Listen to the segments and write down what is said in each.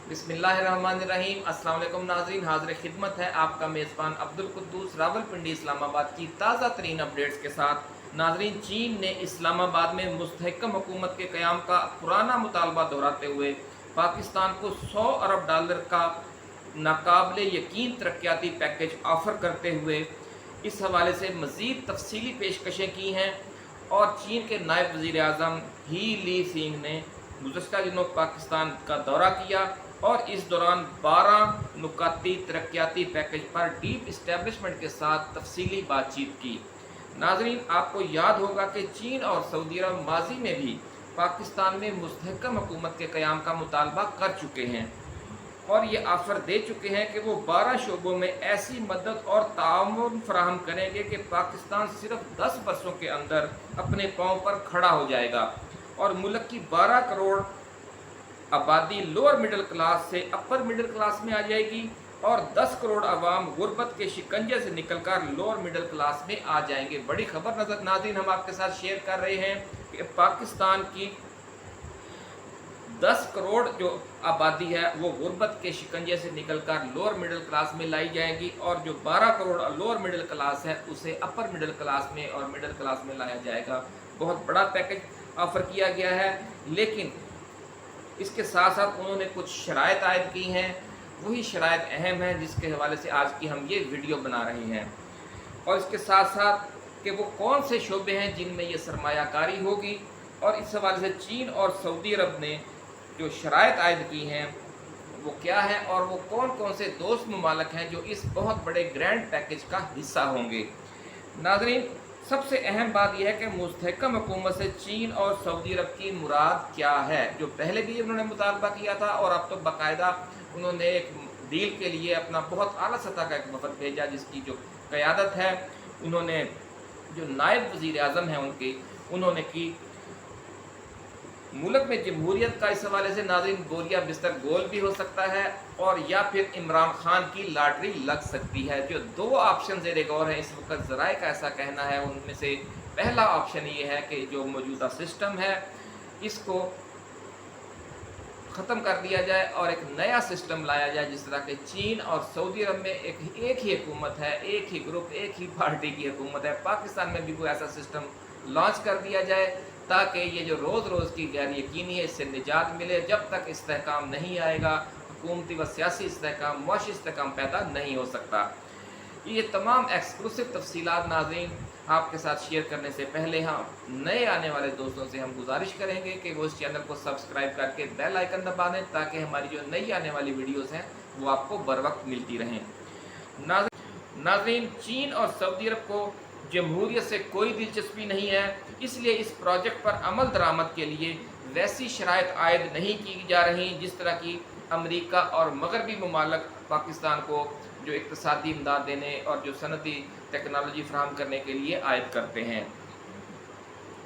बिस्मिल्लाहिर्रहमानिर्रहीम। अस्सलाम वालेकुम नाज़रीन, हाज़िर खिदमत है आपका मेज़बान अब्दुल कुद्दूस रावलपिंडी इस्लामाबाद की ताज़ा तरीन अपडेट्स के साथ। नाज़रीन, चीन ने इस्लामाबाद में मुस्तहकम हुकूमत के क़याम का पुराना मुतालबा दोहराते हुए पाकिस्तान को $100 अरब का नाकाबिले यकीन तरक्याती पैकेज ऑफ़र करते हुए इस हवाले से मज़ीद तफसीली पेशकशें की हैं। और चीन के नायब वज़ीर आज़म ही लीफिंग ने गुज़श्ता दिनों पाकिस्तान का दौरा किया और इस दौरान 12 नुकाती तरक्याती पैकेज पर डीप इस्टेब्लिशमेंट के साथ तफसीली बातचीत की। नाज़रीन, आपको याद होगा कि चीन और सऊदी अरब माजी में भी पाकिस्तान में मुस्तहकम हुकूमत के क़याम का मुतालबा कर चुके हैं और ये ऑफ़र दे चुके हैं कि वो 12 शोबों में ऐसी मदद और ताउन फराहम करेंगे कि पाकिस्तान सिर्फ 10 बरसों के अंदर अपने पाँव पर खड़ा हो जाएगा और मुल्क की 12 करोड़ आबादी लोअर मिडिल क्लास से अपर मिडिल क्लास में आ जाएगी और 10 करोड़ आवाम गुर्बत के शिकंजे से निकलकर लोअर मिडिल क्लास में आ जाएंगे। बड़ी खबर नजर नाज़रीन हम आपके साथ शेयर कर रहे हैं कि पाकिस्तान की 10 करोड़ जो आबादी है वो गुर्बत के शिकंजे से निकलकर लोअर मिडिल क्लास में लाई जाएगी और जो 12 करोड़ लोअर मिडिल क्लास है उसे अपर मिडिल क्लास में और मिडिल क्लास में लाया जाएगा। बहुत बड़ा पैकेज ऑफ़र किया गया है, लेकिन इसके साथ साथ उन्होंने कुछ शराइत आयद की हैं। वही शराइत अहम हैं जिसके हवाले से आज की हम ये वीडियो बना रहे हैं और इसके साथ साथ कि वो कौन से शोबे हैं जिनमें ये सरमायाकारी होगी और इस हवाले से चीन और सऊदी अरब ने जो शराइत आयद की हैं वो क्या है और वो कौन कौन से दोस्त ममालिक हैं जो इस बहुत बड़े ग्रैंड पैकेज का हिस्सा होंगे। नाज़रीन, सबसे अहम बात यह है कि मुस्तहकम हुकूमत से चीन और सऊदी अरब की मुराद क्या है। जो पहले भी उन्होंने मुतालबा किया था और अब तो बाकायदा उन्होंने एक डील के लिए अपना बहुत आला सतह का एक वफद भेजा जिसकी जो क़यादत है उन्होंने जो नायब वज़ीर आज़म हैं उन्होंने की। मुल्क में जमहूरियत का इस हवाले से नाज़रीन बोरिया बिस्तर गोल भी हो सकता है और या फिर इमरान खान की लॉटरी लग सकती है। जो दो ऑप्शन ज़ेरे गौर हैं इस वक्त ज़राए का ऐसा कहना है, उनमें से पहला ऑप्शन ये है कि जो मौजूदा सिस्टम है इसको ख़त्म कर दिया जाए और एक नया सिस्टम लाया जाए जिस तरह के चीन और सऊदी अरब में एक ही हुकूमत है, एक ही ग्रुप, एक ही पार्टी की हुकूमत है। पाकिस्तान में भी कोई ऐसा सिस्टम लॉन्च कर दिया जाए ताकि ये जो रोज़ की गैर यकीनी है इससे निजात मिले। जब तक इस्तेहकाम नहीं आएगा हुकूमती व सियासी इस्तेहकाम, मुआशी इस्तेहकाम पैदा नहीं हो सकता। ये तमाम एक्सक्लूसिव तफसीलात नाज़रीन आपके साथ शेयर करने से पहले हम नए आने वाले दोस्तों से हम गुजारिश करेंगे कि वो इस चैनल को सब्सक्राइब करके बेल आइकन दबा दें ताकि हमारी जो नई आने वाली वीडियोस हैं वो आपको बर वक्त मिलती रहें। नाज़रीन, चीन और सऊदी अरब को जमहूरियत से कोई दिलचस्पी नहीं है, इसलिए इस प्रोजेक्ट पर अमल दरामद के लिए वैसी शराइत आयद नहीं की जा रही जिस तरह की अमेरिका और मगरबी ममालिक पाकिस्तान को जो इक़्तिसादी इमदाद देने और जो सनती टेक्नोलॉजी फराहम करने के लिए आयद करते हैं।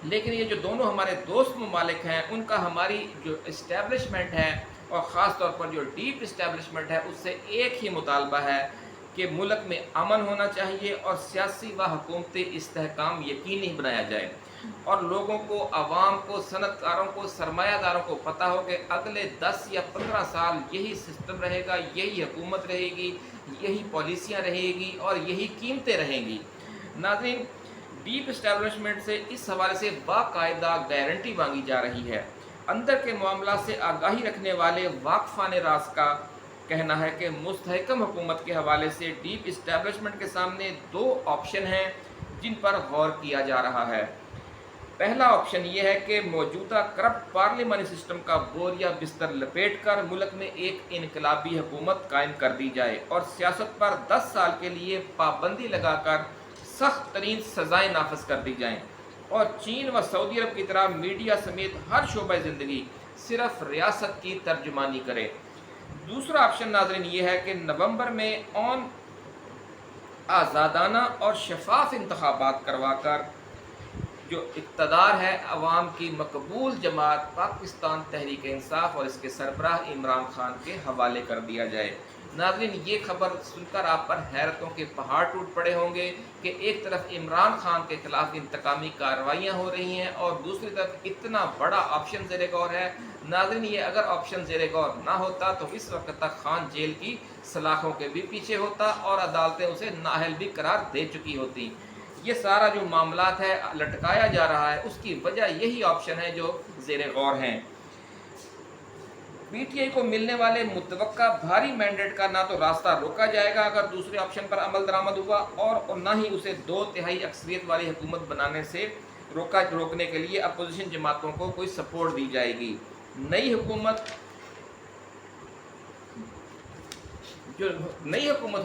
लेकिन ये जो दोनों हमारे दोस्त ममालिक हैं उनका हमारी जो इस्टेब्लिशमेंट है और ख़ास तौर पर जो डीप इस्टेब्लिशमेंट है उससे एक ही मुतालबा है कि मुल्क में अमन होना चाहिए और सियासी व हुकूमती इस्तेहकाम यकीनी बनाया जाए और लोगों को, आवाम को, सनतकारों को, सरमायादारों को पता हो कि अगले 10 या 15 साल यही सिस्टम रहेगा, यही हुकूमत रहेगी, यही पॉलिसियाँ रहेगी और यही कीमतें रहेंगी। नाज़रीन, डीप इस्टेब्लिशमेंट से इस हवाले से बाकायदा गारंटी मांगी जा रही है। अंदर के मामला से आगाही रखने वाले वाकफान राज का कहना है कि मुस्तहकम हुकूमत के हवाले से डीप इस्टेब्लिशमेंट के सामने दो ऑप्शन हैं जिन पर गौर किया जा रहा है। पहला ऑप्शन ये है कि मौजूदा करप्ट पार्लिमानी सिस्टम का बोरिया बिस्तर लपेट कर मुल्क में एक इनकलाबी हुकूमत कायम कर दी जाए और सियासत पर 10 साल के लिए पाबंदी लगाकर सख्त तरीन सज़ाएँ नाफज कर दी जाएँ और चीन व सऊदी अरब की तरह मीडिया समेत हर शोबा ज़िंदगी सिर्फ रियासत की तर्जुमानी करे। दूसरा ऑप्शन नाज़रीन ये है कि नवंबर में आज़ादाना और शफाफ इंतखाबात करवा कर जो इक़्तिदार है अवाम की मकबूल जमात पाकिस्तान तहरीक इंसाफ और इसके सरबराह इमरान खान के हवाले कर दिया जाए। नाज़रीन, ये खबर सुनकर आप पर हैरतों के पहाड़ टूट पड़े होंगे कि एक तरफ इमरान खान के खिलाफ इंतकामी कार्रवाइयाँ हो रही हैं और दूसरी तरफ इतना बड़ा ऑप्शन ज़ेरे गौर है। नाज़रीन, ये अगर ऑप्शन ज़ेरे गौर ना होता तो इस वक्त तक खान जेल की सलाखों के भी पीछे होता और अदालतें उसे नाअहल भी करार दे चुकी होती। ये सारा जो मामलात है लटकाया जा रहा है, उसकी वजह यही ऑप्शन है जो ज़ेरे गौर हैं। पीटीआई को मिलने वाले मुतवक्का भारी मैंडेट का ना तो रास्ता रोका जाएगा अगर दूसरे ऑप्शन पर अमल दरामद हुआ और ना ही उसे 2/3 अक्सरियत वाली हुकूमत बनाने से रोकने के लिए अपोजिशन जमातों को कोई सपोर्ट दी जाएगी। नई हुकूमत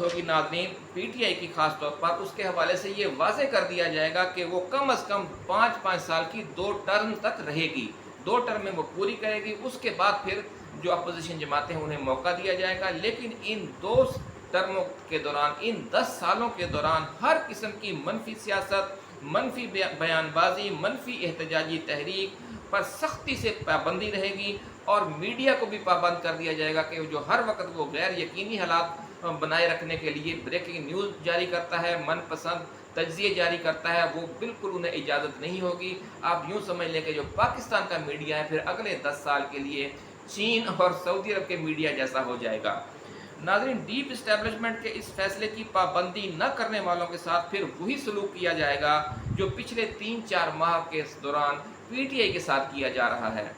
होगी नाज़रीन पीटीआई की खास तौर पर, उसके हवाले से ये वाज़े कर दिया जाएगा कि वो कम अज़ कम 5-5 साल की 2 टर्म तक रहेगी। 2 टर्म में वो पूरी करेगी, उसके बाद फिर जो अपोजिशन जमातें हैं उन्हें मौका दिया जाएगा। लेकिन इन 2 टर्मों के दौरान, इन 10 सालों के दौरान हर किस्म की मनफी सियासत, मनफी बयानबाजी, मनफी एहतजाजी तहरीक पर सख्ती से पाबंदी रहेगी और मीडिया को भी पाबंद कर दिया जाएगा कि जो हर वक्त वो गैर यकीनी हालात बनाए रखने के लिए ब्रेकिंग न्यूज़ जारी करता है, मनपसंद तज्ज़िये जारी करता है, वो बिल्कुल उन्हें इजाज़त नहीं होगी। आप यूँ समझ लें कि जो पाकिस्तान का मीडिया है फिर अगले 10 साल के लिए चीन और सऊदी अरब के मीडिया जैसा हो जाएगा। नाज़रीन, डीप इस्टेब्लिशमेंट के इस फैसले की पाबंदी न करने वालों के साथ फिर वही सलूक किया जाएगा जो पिछले 3-4 माह के दौरान पीटीआई के साथ किया जा रहा है।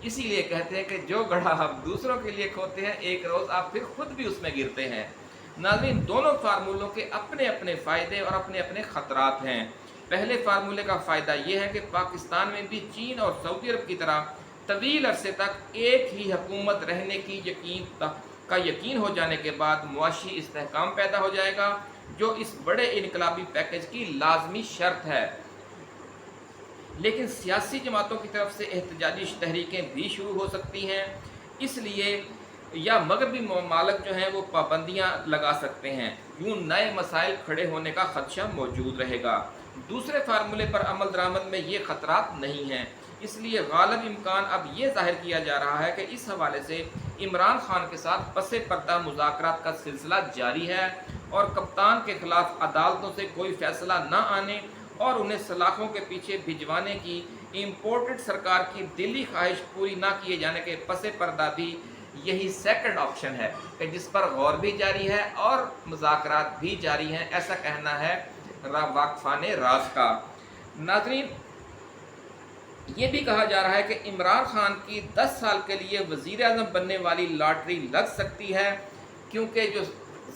इसीलिए कहते हैं कि जो गड्ढा आप दूसरों के लिए खोदते हैं एक रोज़ आप फिर खुद भी उसमें गिरते हैं। नाज़रीन, दोनों फार्मूलों के अपने अपने फ़ायदे और अपने अपने ख़तरात हैं। पहले फार्मूले का फ़ायदा ये है कि पाकिस्तान में भी चीन और सऊदी अरब की तरह तवील अरसे तक एक ही हुकूमत रहने की यकीन हो जाने के बाद मुआशी इस्तेहकाम पैदा हो जाएगा, जो इस बड़े इनकलाबी पैकेज की लाजमी शर्त है। लेकिन सियासी जमातों की तरफ से एहतजाजी तहरीकें भी शुरू हो सकती हैं, इसलिए या मगरबी ममालिक जो हैं वो पाबंदियाँ लगा सकते हैं। यूँ नए मसाइल खड़े होने का खदशा मौजूद रहेगा। दूसरे फार्मूले पर अमल दरामद में ये ख़तरात नहीं हैं, इसलिए गालिब इम्कान अब ये जाहिर किया जा रहा है कि इस हवाले से इमरान खान के साथ पसे पर्दा मुज़ाकरात का सिलसिला जारी है और कप्तान के ख़िलाफ़ अदालतों से कोई फ़ैसला न आने और उन्हें सलाखों के पीछे भिजवाने की इम्पोर्टेड सरकार की दिली ख्वाहिश पूरी ना किए जाने के पसे पर्दा भी यही सेकंड ऑप्शन है कि जिस पर गौर भी जारी है और मुज़ाकरात भी जारी हैं, ऐसा कहना है वाक़फ़ाने राज का। नाज़रीन, ये भी कहा जा रहा है कि इमरान खान की 10 साल के लिए वज़ीर आज़म बनने वाली लॉटरी लग सकती है, क्योंकि जो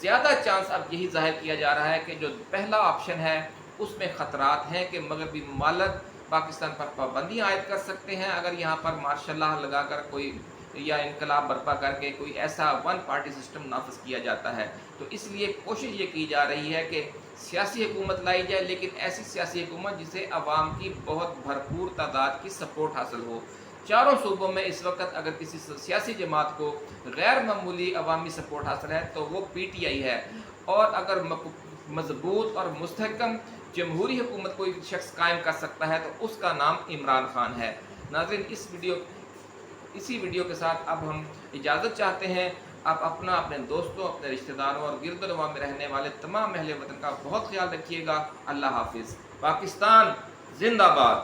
ज़्यादा चांस अब यही जाहिर किया जा रहा है कि जो पहला ऑप्शन है उसमें ख़तरात हैं कि मगरबी ममालिक पाकिस्तान पर पाबंदियाँ आयद कर सकते हैं अगर यहाँ पर मार्शल लॉ लगाकर कोई या इनकलाब बर्पा करके कोई ऐसा 1 पार्टी सिस्टम नाफिज किया जाता है। तो इसलिए कोशिश ये की जा रही है कि सियासी हुकूमत लाई जाए, लेकिन ऐसी सियासी हुकूमत जिसे अवाम की बहुत भरपूर तादाद की सपोर्ट हासिल हो। चारों सूबों में इस वक्त अगर किसी सियासी जमात को गैर मामूली अवामी सपोर्ट हासिल है तो वो पीटीआई है, और अगर मजबूत और मुस्तहकम जमहूरी हुकूमत कोई शख्स कायम कर सकता है तो उसका नाम इमरान खान है। नाज़रीन, इसी वीडियो के साथ अब हम इजाज़त चाहते हैं। आप अपना, अपने दोस्तों, अपने रिश्तेदारों और गिरदोनवा में रहने वाले तमाम अहले वतन का बहुत ख्याल रखिएगा। अल्लाह हाफिज़। पाकिस्तान जिंदाबाद।